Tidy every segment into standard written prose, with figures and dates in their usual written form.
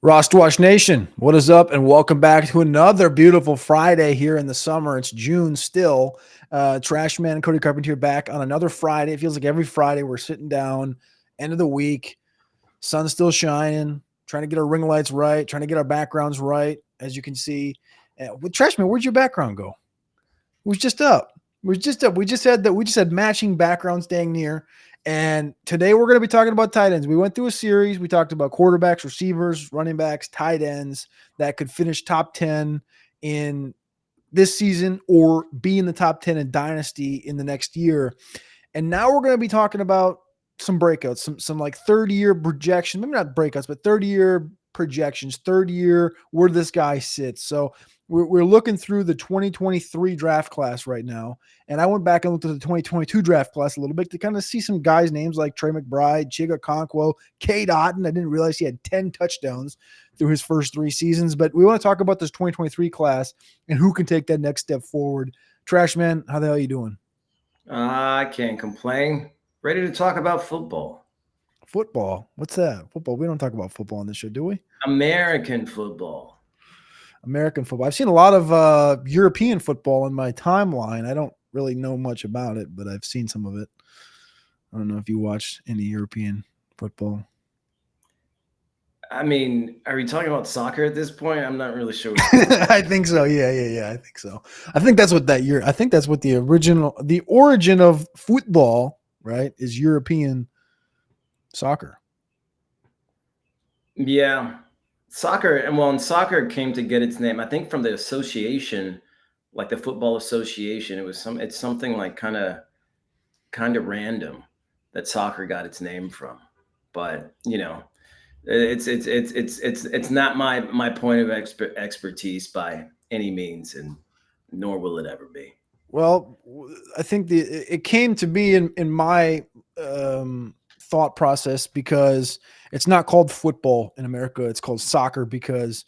RosterWatch Nation, what is up? And welcome back to another beautiful Friday here in the summer. It's June still. Trash Man Cody Carpenter back on another Friday. It feels like every Friday we're sitting down, end of the week, sun's still shining, trying to get our ring lights right, trying to get our backgrounds right. As you can see, with Trash Man, where'd your background go? It was just up. It was just up. We just had matching backgrounds dang near. And today we're going to be talking about tight ends. We went through a series. We talked about quarterbacks, receivers, running backs, tight ends that could finish top 10 in this season or be in the top 10 in Dynasty in the next year. And now we're going to be talking about some breakouts, some like 30-year projections, maybe not breakouts, but 30-year projections, third year, where this guy sits. So we're looking through the 2023 draft class right now. And I went back and looked at the 2022 draft class a little bit to kind of see some guys' names like Trey McBride, Chiga Okonkwo, Cade Otton. I didn't realize he had 10 touchdowns through his first 3 seasons. But we want to talk about this 2023 class and who can take that next step forward. Trash Man, how the hell are you doing? I can't complain. Ready to talk about football. Football? What's that? Football? We don't talk about football on this show, do we? American football. American football. I've seen a lot of European football in my timeline. I don't really know much about it, but I've seen some of it. I don't know if you watch any European football. I mean, are we talking about soccer at this point? I'm not really sure. I think so. Yeah. I think so. I think that's what the origin of football, right, is European soccer. Yeah. Soccer, and soccer came to get its name, I think, from the association, like the Football Association. It's something like kind of random that soccer got its name from. But, it's not my point of expertise by any means, and nor will it ever be. Well, I think it came to be in my thought process because it's not called football in America. It's called soccer because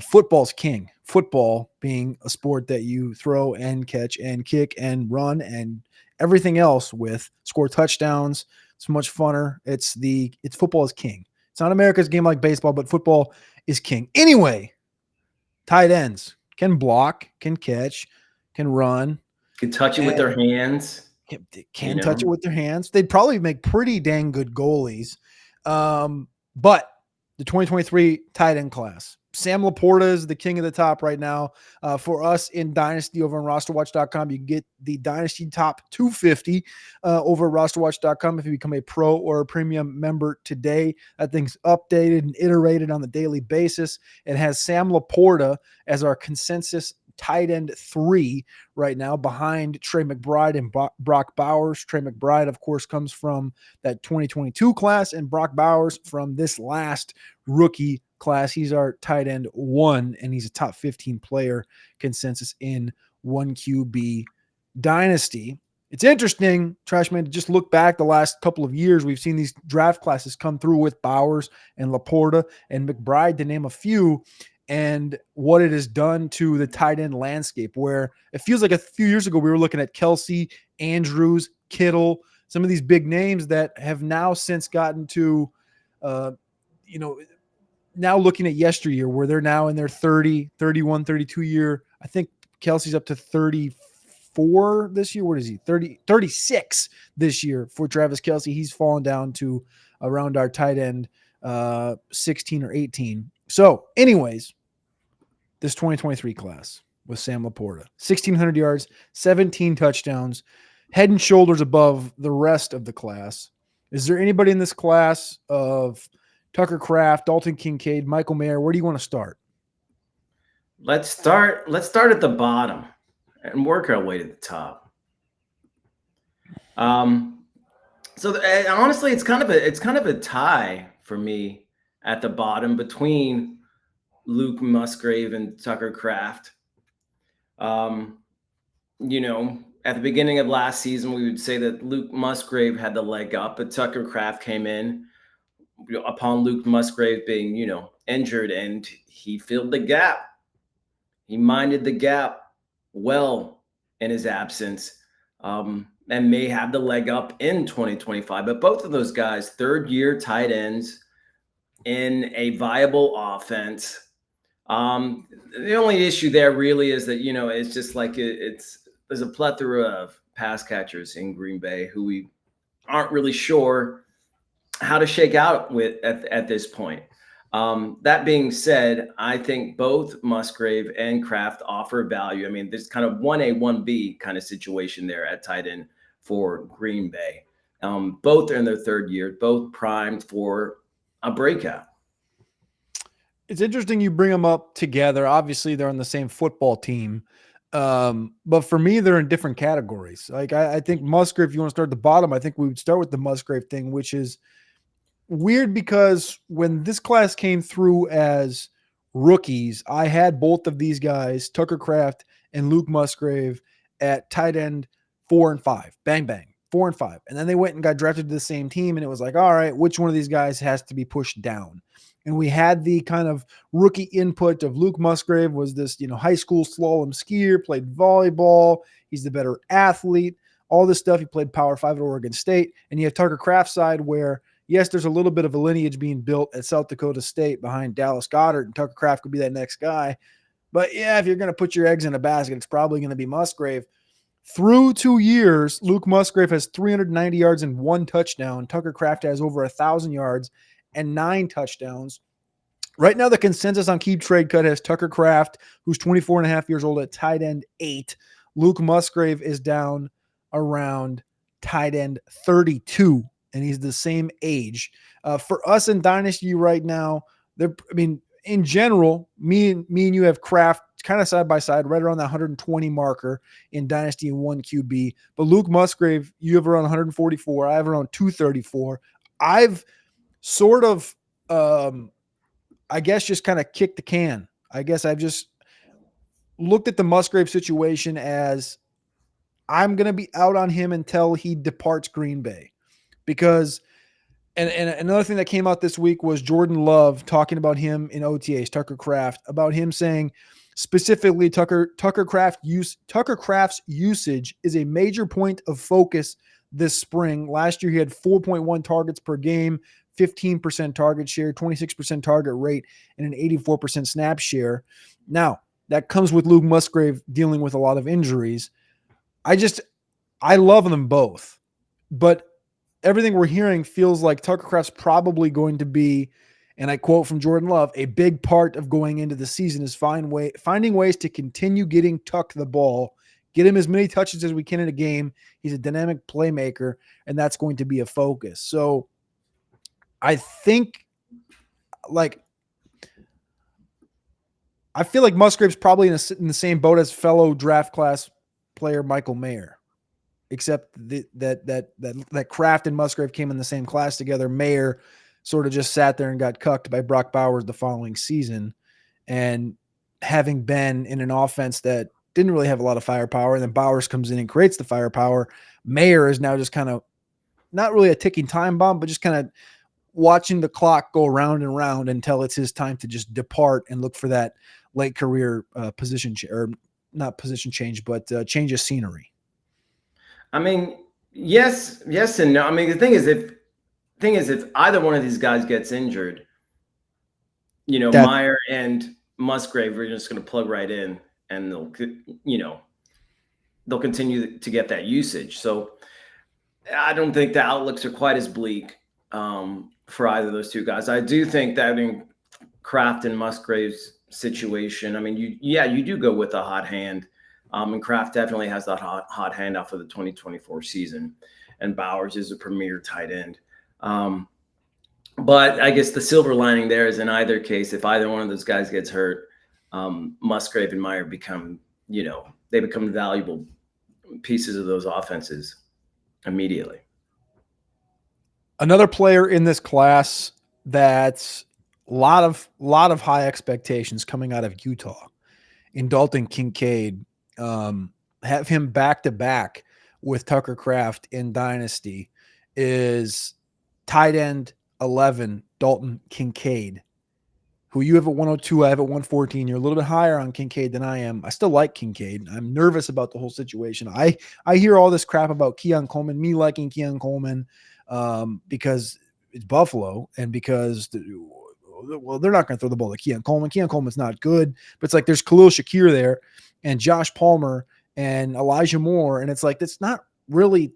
football's king. Football being a sport that you throw and catch and kick and run and everything else with, score touchdowns. It's much funner. It's football is king. It's not America's game like baseball, but football is king. Anyway, tight ends can block, can catch, can run. Can touch it with their hands. Can touch it with their hands. They'd probably make pretty dang good goalies. But the 2023 tight end class, Sam Laporta is the king of the top right now. For us in Dynasty over on RosterWatch.com, you get the Dynasty top 250 over RosterWatch.com if you become a pro or a premium member today. That thing's updated and iterated on the daily basis. It has Sam Laporta as our consensus tight end 3 right now behind Trey McBride and Brock Bowers. Trey McBride, of course, comes from that 2022 class, and Brock Bowers from this last rookie class. He's our tight end 1, and he's a top 15 player consensus in 1QB Dynasty. It's interesting, Trashman, to just look back the last couple of years. We've seen these draft classes come through with Bowers and Laporta and McBride, to name a few, and what it has done to the tight end landscape, where it feels like a few years ago we were looking at Kelsey, Andrews, Kittle, some of these big names that have now since gotten to, now looking at yesteryear, where they're now in their 30, 31, 32 year. I think Kelsey's up to 34 this year. What is he? 36 this year for Travis Kelce. He's fallen down to around our tight end 16 or 18. So anyways, this 2023 class with Sam Laporta, 1,600 yards, 17 touchdowns, head and shoulders above the rest of the class. Is there anybody in this class of Tucker Kraft, Dalton Kincaid, Michael Mayer? Where do you want to start? Let's start at the bottom and work our way to the top. So honestly, it's kind of a tie for me at the bottom between Luke Musgrave and Tucker Kraft. At the beginning of last season, we would say that Luke Musgrave had the leg up, but Tucker Kraft came in upon Luke Musgrave being, injured, and he filled the gap. He minded the gap well in his absence, and may have the leg up in 2025. But both of those guys, third-year tight ends, in a viable offense. The only issue there really is that, it's just like there's a plethora of pass catchers in Green Bay who we aren't really sure how to shake out with at this point. That being said, I think both Musgrave and Kraft offer value. I mean, there's kind of 1A, 1B kind of situation there at tight end for Green Bay. Both are in their third year, both primed for a breakout. It's interesting you bring them up together. Obviously, they're on the same football team. But for me, they're in different categories. Like I think Musgrave, if you want to start at the bottom, I think we would start with the Musgrave thing, which is weird because when this class came through as rookies, I had both of these guys, Tucker Kraft and Luke Musgrave, at tight end 4 and 5. Bang, bang, 4 and 5. And then they went and got drafted to the same team. And it was like, all right, which one of these guys has to be pushed down? And we had the kind of rookie input of Luke Musgrave was this, high school slalom skier, played volleyball. He's the better athlete, all this stuff. He played Power 5 at Oregon State. And you have Tucker Kraft's side where, yes, there's a little bit of a lineage being built at South Dakota State behind Dallas Goedert, and Tucker Kraft could be that next guy. But yeah, if you're going to put your eggs in a basket, it's probably going to be Musgrave. Through 2 years, Luke Musgrave has 390 yards and 1 touchdown. Tucker Kraft has over 1,000 yards and 9 touchdowns. Right now, the consensus on Keep Trade Cut has Tucker Kraft, who's 24 and a half years old, at tight end 8. Luke Musgrave is down around tight end 32. And he's the same age. For us in Dynasty right now, in general, me and you have Kraft kind of side by side, right around that 120 marker in Dynasty and 1 QB. But Luke Musgrave, you have around 144. I have around 234. I've sort of, I guess, just kind of kicked the can. I guess I've just looked at the Musgrave situation as I'm going to be out on him until he departs Green Bay. Because, and another thing that came out this week was Jordan Love talking about him in OTAs, Tucker Kraft, about him saying specifically Tucker Kraft's usage is a major point of focus this spring. Last year, he had 4.1 targets per game, 15% target share, 26% target rate, and an 84% snap share. Now, that comes with Luke Musgrave dealing with a lot of injuries. I love them both, but everything we're hearing feels like Tucker Kraft's probably going to be, and I quote from Jordan Love, a big part of going into the season is finding ways to continue getting Tuck the ball, get him as many touches as we can in a game. He's a dynamic playmaker, and that's going to be a focus. So I think, I feel like Musgrave's probably in the same boat as fellow draft class player Michael Mayer. Except that Kraft and Musgrave came in the same class together. Mayer sort of just sat there and got cucked by Brock Bowers the following season. And having been in an offense that didn't really have a lot of firepower, and then Bowers comes in and creates the firepower, Mayer is now just kind of not really a ticking time bomb, but just kind of watching the clock go round and round until it's his time to just depart and look for that late career not position change, but change of scenery. I mean, yes and no. I mean, the thing is, if either one of these guys gets injured, Meyer and Musgrave are just going to plug right in, and they'll continue to get that usage. So I don't think the outlooks are quite as bleak for either of those two guys. I do think that in Kraft and Musgrave's situation, I mean, you do go with a hot hand. And Kraft definitely has that hot hand out for the 2024 season. And Bowers is a premier tight end. But I guess the silver lining there is in either case, if either one of those guys gets hurt, Musgrave and Meyer become valuable pieces of those offenses immediately. Another player in this class that's a lot of high expectations coming out of Utah in Dalton Kincaid. Have him back to back with Tucker Kraft in Dynasty is tight end 11, Dalton Kincaid, who you have at 102. I have at 114. You're a little bit higher on Kincaid than I am. I still like Kincaid. I'm nervous about the whole situation. I hear all this crap about Keon Coleman, me liking Keon Coleman, because it's Buffalo and because well, they're not going to throw the ball to Keon Coleman. Keon Coleman's not good, but it's like there's Khalil Shakir there and Josh Palmer and Elijah Moore. And it's like, that's not really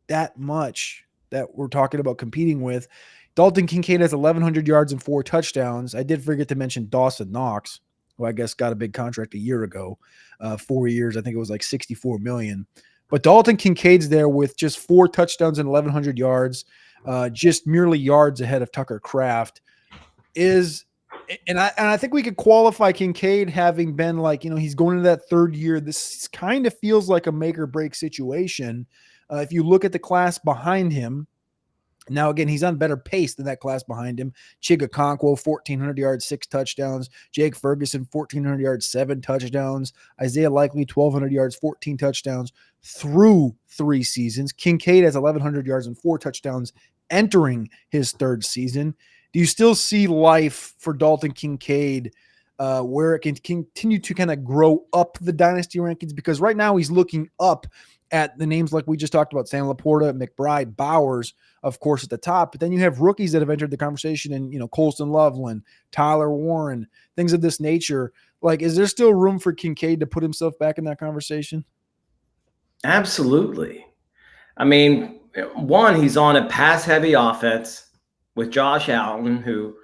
that much that we're talking about competing with. Dalton Kincaid has 1,100 yards and 4 touchdowns. I did forget to mention Dawson Knox, who I guess got a big contract a year ago, 4 years. I think it was like $64 million. But Dalton Kincaid's there with just 4 touchdowns and 1,100 yards, just merely yards ahead of Tucker Kraft. And I think we could qualify Kincaid having been like, he's going into that third year. This kind of feels like a make or break situation. If you look at the class behind him, now, again, he's on better pace than that class behind him. Chiga Okonkwo, 1,400 yards, 6 touchdowns. Jake Ferguson, 1,400 yards, 7 touchdowns. Isaiah Likely, 1,200 yards, 14 touchdowns through 3 seasons. Kincaid has 1,100 yards and 4 touchdowns entering his 3rd season. Do you still see life for Dalton Kincaid where it can continue to kind of grow up the dynasty rankings? Because right now he's looking up at the names like we just talked about, Sam Laporta, McBride, Bowers, of course, at the top. But then you have rookies that have entered the conversation and, Colston Loveland, Tyler Warren, things of this nature. Like, is there still room for Kincaid to put himself back in that conversation? Absolutely. I mean, one, he's on a pass-heavy offense with Josh Allen, who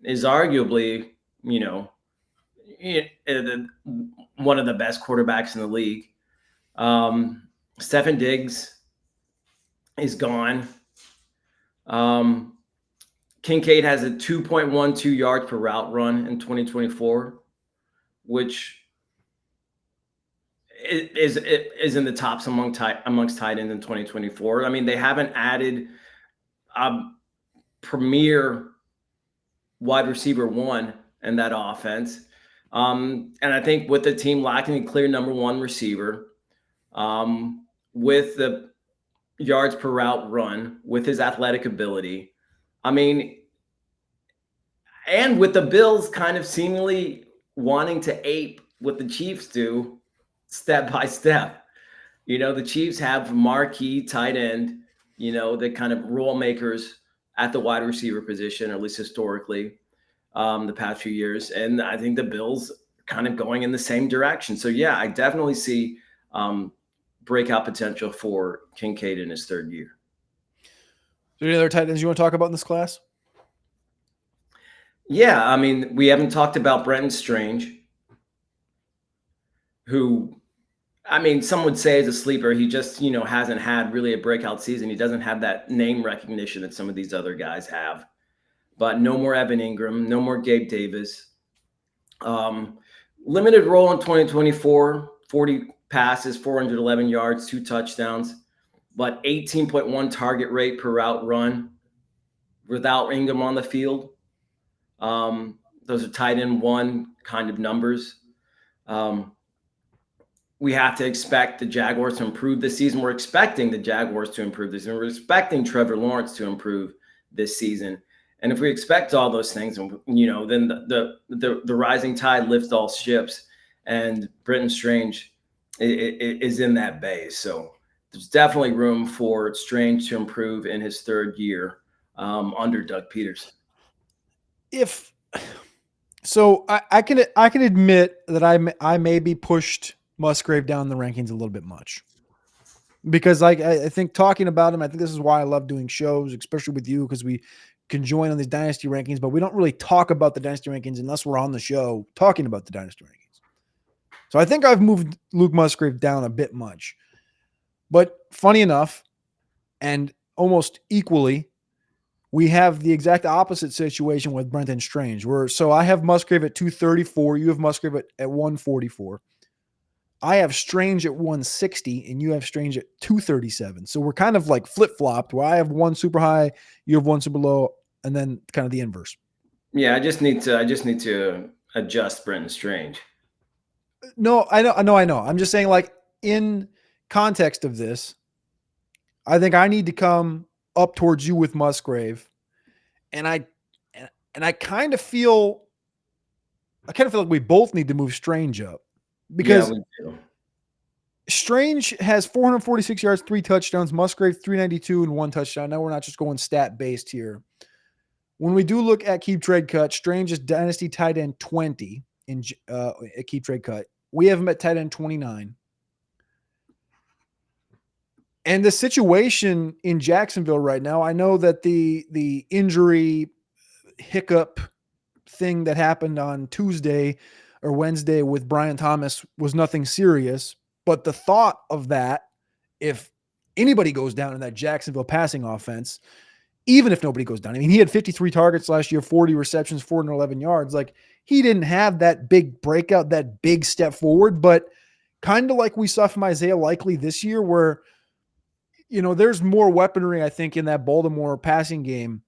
is arguably, one of the best quarterbacks in the league. Stephen Diggs is gone. Kincaid has a 2.12 yards per route run in 2024, which is in the tops amongst tight ends in 2024. I mean, they haven't added premier wide receiver 1 in that offense. And I think with the team lacking a clear number 1 receiver, with the yards per route run, with his athletic ability, I mean, and with the Bills kind of seemingly wanting to ape what the Chiefs do step by step. The Chiefs have marquee tight end, the kind of role makers at the wide receiver position, or at least historically, the past few years. And I think the Bills are kind of going in the same direction. So, yeah, I definitely see breakout potential for Kincaid in his 3rd year. Are there any other tight ends you want to talk about in this class? Yeah, I mean, we haven't talked about Brenton Strange, who, I mean, some would say is a sleeper. He just, hasn't had really a breakout season. He doesn't have that name recognition that some of these other guys have. But no more Evan Ingram, no more Gabe Davis. Limited role in 2024, 40 passes, 411 yards, 2 touchdowns, but 18.1 target rate per route run without Ingram on the field. Those are tight end 1 kind of numbers. We have to expect the Jaguars to improve this season. We're expecting the Jaguars to improve this season. We're expecting Trevor Lawrence to improve this season. And if we expect all those things, then the rising tide lifts all ships, and Brenton Strange is in that base. So there's definitely room for Strange to improve in his 3rd year under Doug Peterson. I can admit that I maybe pushed Musgrave down the rankings a little bit much, because I think talking about him, I think this is why I love doing shows, especially with you, because we can join on these dynasty rankings, but we don't really talk about the dynasty rankings unless we're on the show talking about the dynasty rankings. So I think I've moved Luke Musgrave down a bit much. But funny enough, and almost equally, we have the exact opposite situation with Brenton Strange. So I have Musgrave at 234. You have Musgrave at 144. I have Strange at 160, and you have Strange at 237. So we're kind of like flip-flopped, where I have one super high, you have one super low, and then kind of the inverse. Yeah, I just need to adjust Brenton Strange. No, I know. I'm just saying, like, in context of this, I think I need to come up towards you with Musgrave, and I kind of feel like we both need to move Strange up, because Strange has 446 yards, 3 touchdowns, Musgrave 392 and 1 touchdown. Now we're not just going stat based here. When we do look at keep trade cut, Strange is dynasty tight end 20 in at keep trade cut. We have him at tight end 29. And the situation in Jacksonville right now, I know that the injury hiccup thing that happened on Tuesday or Wednesday with Brian Thomas was nothing serious, but the thought of that, if anybody goes down in that Jacksonville passing offense, even if nobody goes down, I mean, he had 53 targets last year, 40 receptions, 411 yards. Like, he didn't have that big breakout, that big step forward, but kind of like we saw from Isaiah Likely this year, where, there's more weaponry, I think, in that Baltimore passing game.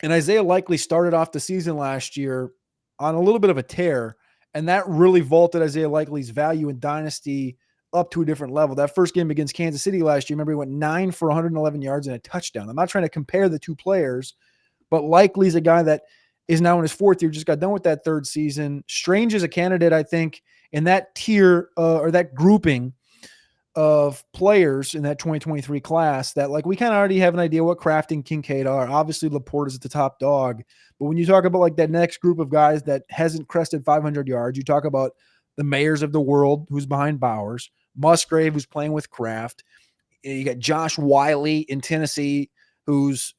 And Isaiah Likely started off the season last year on a little bit of a tear, and that really vaulted Isaiah Likely's value in Dynasty up to a different level. That first game against Kansas City last year, remember, he went 9 for 111 yards and a touchdown. I'm not trying to compare the two players, but Likely's a guy that is now in his fourth year, just got done with that third season. Strange is a candidate, I think, in that tier or that grouping of players in that 2023 class that, like, we kind of already have an idea what Kraft and Kincaid are. Obviously, Laporte is the top dog. But when you talk about like that next group of guys that hasn't crested 500 yards, you talk about the Mayers of the world, who's behind Bowers, Musgrave, who's playing with Kraft. You got Josh Wiley in Tennessee, who's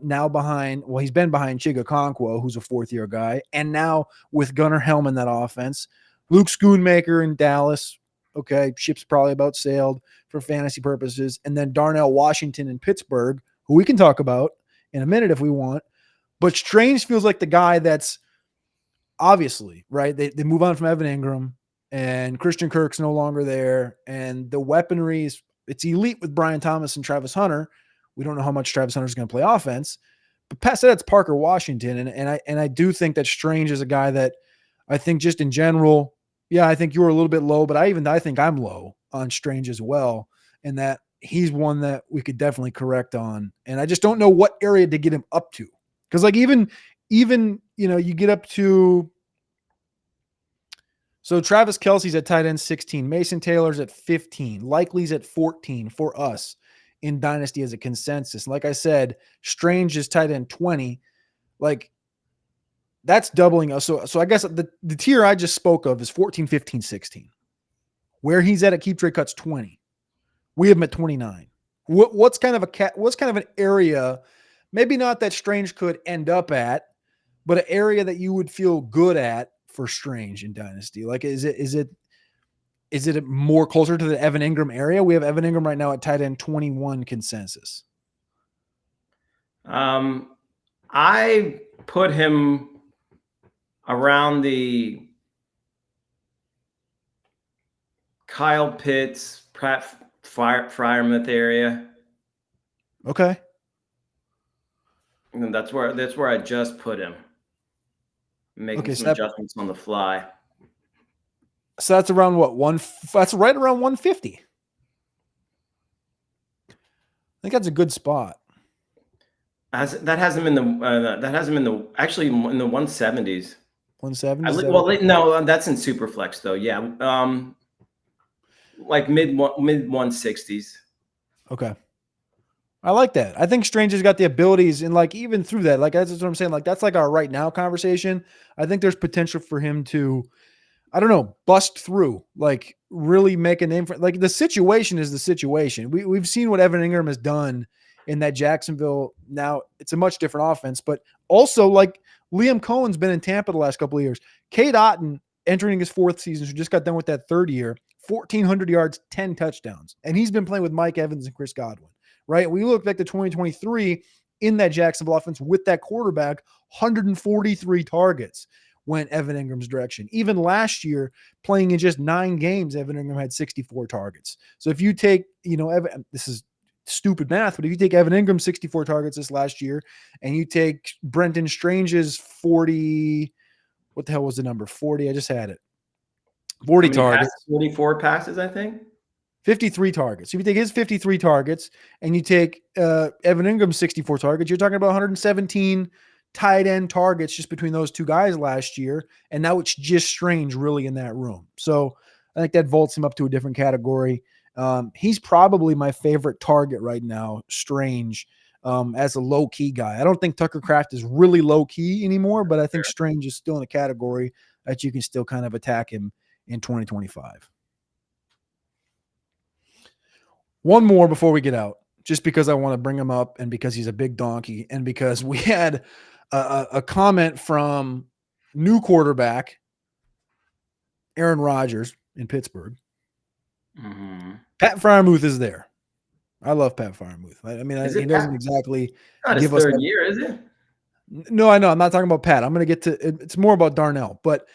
now behind, well, he's been behind Chigakonkwo, who's a fourth-year guy, and now with Gunnar Helm in that offense. Luke Schoonmaker in Dallas, okay, ship's probably about sailed for fantasy purposes. And then Darnell Washington in Pittsburgh, who we can talk about in a minute if we want. But Strange feels like the guy that's obviously, right? They move on from Evan Ingram, and Christian Kirk's no longer there. And the weaponry is, it's elite with Brian Thomas and Travis Hunter. We don't know how much Travis Hunter's going to play offense. But past that, it's Parker Washington. And I do think that Strange is a guy that I think just in general, yeah, I think you were a little bit low, but I think I'm low on Strange as well, and that he's one that we could definitely correct on. And I just don't know what area to get him up to, because like even you get up to, so Travis Kelce's at tight end 16, Mason Taylor's at 15, Likely's at 14 for us in Dynasty as a consensus. And like I said, Strange is tight end 20, like. That's doubling us. So I guess the tier I just spoke of is 14, 15, 16. Where he's at keep trade cuts 20. We have him at 29. What's kind of an area, maybe not that Strange could end up at, but an area that you would feel good at for Strange in Dynasty? Like, is it more closer to the Evan Ingram area? We have Evan Ingram right now at tight end 21 consensus. I put him around the Kyle Pitts, Pratt Freiermuth area. Okay. And that's where I just put him. Making some adjustments on the fly. So that's around what? That's right around 150. I think that's a good spot. That has him in the actually in the 170s. 170s. Well, no, that's in Superflex though. Yeah, like mid 160s. Okay, I like that. I think Strange has got the abilities, and like even through that, like that's what I'm saying. Like that's like our right now conversation. I think there's potential for him to, I don't know, bust through, like really make a name for. Like the situation is the situation. We've seen what Evan Ingram has done in that Jacksonville. Now it's a much different offense, but also like Liam Cohen's been in Tampa the last couple of years. Cade Otton entering his fourth season, who just got done with that third year, 1,400 yards, 10 touchdowns. And he's been playing with Mike Evans and Chris Godwin, right? We look back to 2023 in that Jacksonville offense with that quarterback, 143 targets went Evan Ingram's direction. Even last year, playing in just 9 games, Evan Ingram had 64 targets. So if you take, this is stupid math, but if you take Evan Ingram's 64 targets this last year and you take Brenton Strange's 40, what the hell was the number? 40. I just had it. 40 targets. 44 passes, I think. 53 targets. So if you take his 53 targets and you take Evan Ingram's 64 targets, you're talking about 117 tight end targets just between those two guys last year. And now it's just Strange really in that room. So I think that vaults him up to a different category. He's probably my favorite target right now, Strange, as a low-key guy. I don't think Tucker Kraft is really low-key anymore, but I think Strange is still in a category that you can still kind of attack him in 2025. One more before we get out, just because I want to bring him up and because he's a big donkey and because we had a comment from new quarterback Aaron Rodgers in Pittsburgh. Mm-hmm. Pat Freiermuth is there. I love Pat Freiermuth. I mean, he doesn't exactly not give his us third year, is it? No, I know. I'm not talking about Pat. I'm going to get to it's more about Darnell, but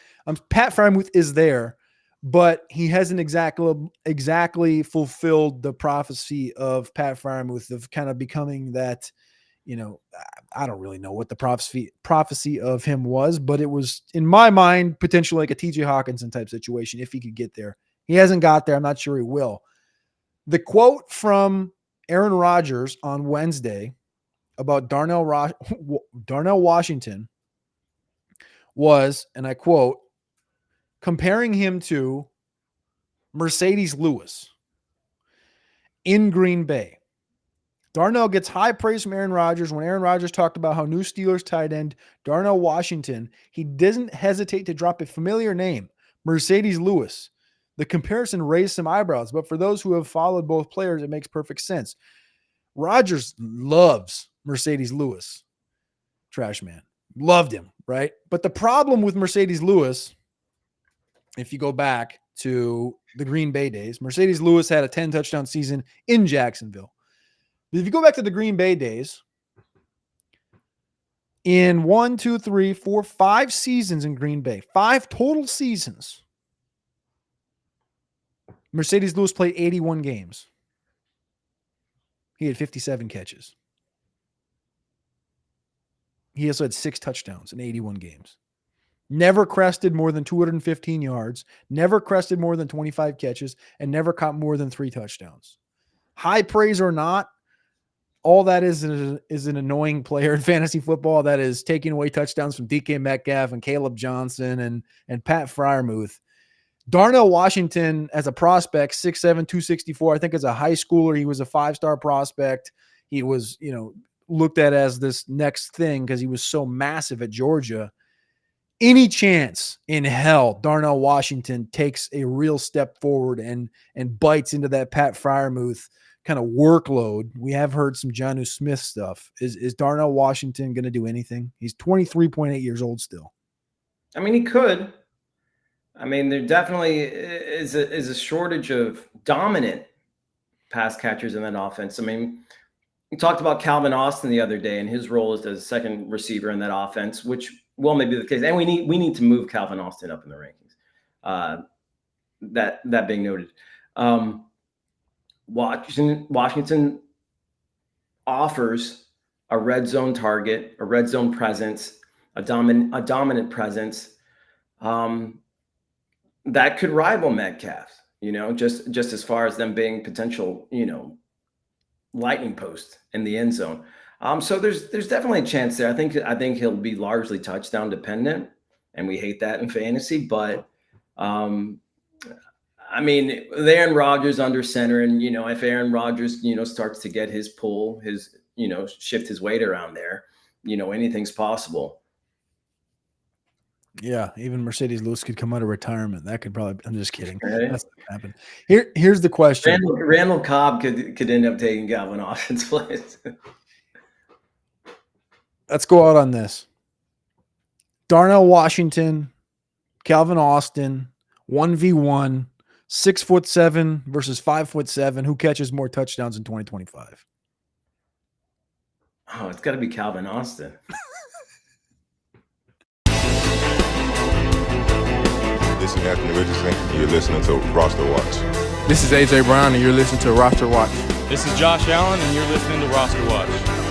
Pat Freiermuth is there, but he hasn't exactly fulfilled the prophecy of Pat Freiermuth of kind of becoming that, I don't really know what the prophecy of him was, but it was in my mind potentially like a TJ Hawkinson type situation if he could get there. He hasn't got there. I'm not sure he will. The quote from Aaron Rodgers on Wednesday about Darnell Washington was, and I quote, comparing him to Mercedes Lewis in Green Bay. Darnell gets high praise from Aaron Rodgers when Aaron Rodgers talked about how new Steelers tight end Darnell Washington, he doesn't hesitate to drop a familiar name, Mercedes Lewis. The comparison raised some eyebrows, but for those who have followed both players, it makes perfect sense. Rodgers loves Mercedes Lewis. Trash man. Loved him, right? But the problem with Mercedes Lewis, if you go back to the Green Bay days, Mercedes Lewis had a 10-touchdown season in Jacksonville. But if you go back to the Green Bay days, in 5 seasons in Green Bay, 5 total seasons, Mercedes Lewis played 81 games. He had 57 catches. He also had 6 touchdowns in 81 games. Never crested more than 215 yards, never crested more than 25 catches, and never caught more than 3 touchdowns. High praise or not, all that is an annoying player in fantasy football that is taking away touchdowns from DK Metcalf and Caleb Johnson and Pat Freiermuth. Darnell Washington as a prospect, 6'7", 264. I think as a high schooler, he was a 5-star prospect. He was, looked at as this next thing because he was so massive at Georgia. Any chance in hell Darnell Washington takes a real step forward and bites into that Pat Freiermuth kind of workload. We have heard some Jonnu Smith stuff. Is Darnell Washington going to do anything? He's 23.8 years old still. I mean, he could. I mean, there definitely is a shortage of dominant pass catchers in that offense. I mean, we talked about Calvin Austin the other day and his role as a second receiver in that offense, which will maybe be the case. And we need to move Calvin Austin up in the rankings. That being noted. Washington offers a red zone target, a red zone presence, a dominant presence. That could rival Metcalf, just as far as them being potential, lightning post in the end zone. So there's definitely a chance there. I think he'll be largely touchdown dependent, and we hate that in fantasy. But I mean, with Aaron Rodgers under center, and if Aaron Rodgers starts to get his pull, his shift his weight around there, anything's possible. Yeah, even Mercedes Lewis could come out of retirement. That could probably. I'm just kidding. Okay. That's not gonna happen. Here's the question. Randall Cobb could end up taking Calvin Austin's place. Let's go out on this. Darnell Washington, Calvin Austin, 1v1, 6'7" versus 5'7". Who catches more touchdowns in 2025? Oh, it's got to be Calvin Austin. This is Anthony Richardson. You're listening to RosterWatch. This is AJ Brown, and you're listening to RosterWatch. This is Josh Allen, and you're listening to RosterWatch.